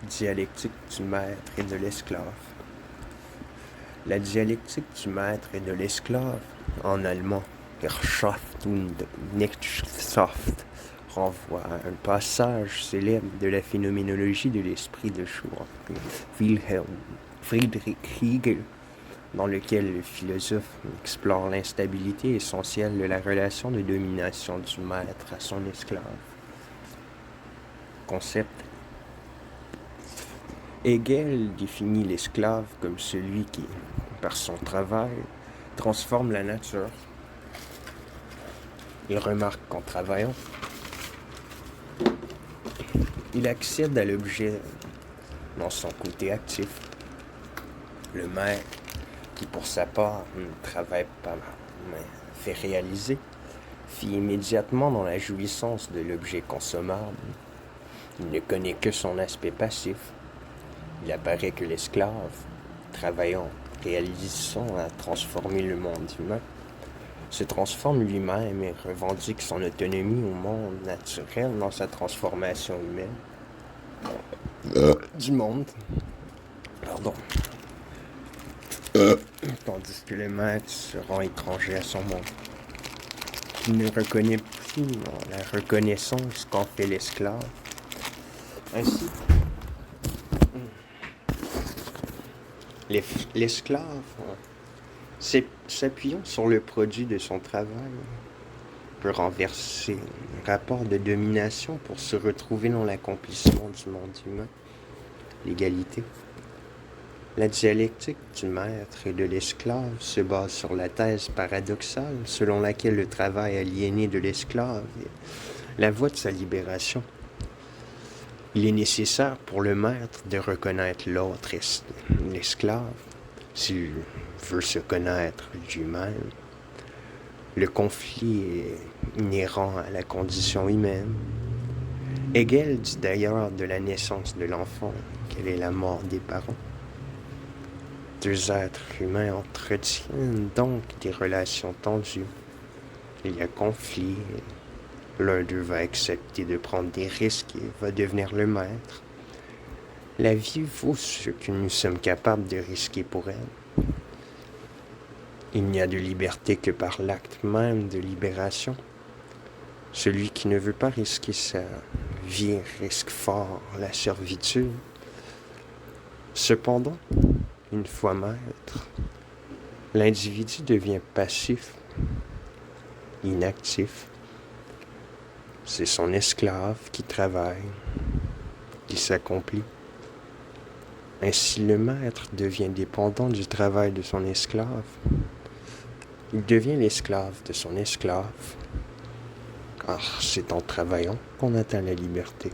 Dialectique du maître et de l'esclave. La dialectique du maître et de l'esclave, en allemand Herrschaft und Knechtschaft, renvoie à un passage célèbre de la phénoménologie de l'esprit de Wilhelm Friedrich Hegel, dans lequel le philosophe explore l'instabilité essentielle de la relation de domination du maître à son esclave. Concept. Hegel définit l'esclave comme celui qui, par son travail, transforme la nature. Il remarque qu'en travaillant, il accède à l'objet dans son côté actif. Le maître, qui pour sa part ne travaille pas mais fait réaliser, fit immédiatement dans la jouissance de l'objet consommable. Il ne connaît que son aspect passif. Il apparaît que l'esclave, travaillant, réalisant à transformer le monde humain, se transforme lui-même et revendique son autonomie au monde naturel dans sa transformation humaine du monde. Tandis que le maître se rend étranger à son monde. Il ne reconnaît plus la reconnaissance qu'en fait l'esclave. Ainsi, l'esclave, s'appuyant sur le produit de son travail, peut renverser un rapport de domination pour se retrouver dans l'accomplissement du monde humain, l'égalité. La dialectique du maître et de l'esclave se base sur la thèse paradoxale selon laquelle le travail aliéné de l'esclave est la voie de sa libération. Il est nécessaire pour le maître de reconnaître l'autre, l'esclave, s'il veut se connaître lui-même. Le conflit est inhérent à la condition humaine. Hegel dit d'ailleurs de la naissance de l'enfant qu'elle est la mort des parents. Deux êtres humains entretiennent donc des relations tendues. Il y a conflit. L'un d'eux va accepter de prendre des risques et va devenir le maître. La vie vaut ce que nous sommes capables de risquer pour elle. Il n'y a de liberté que par l'acte même de libération. Celui qui ne veut pas risquer sa vie risque fort la servitude. Cependant, une fois maître, l'individu devient passif, inactif. C'est son esclave qui travaille, qui s'accomplit. Ainsi, le maître devient dépendant du travail de son esclave. Il devient l'esclave de son esclave, car c'est en travaillant qu'on atteint la liberté.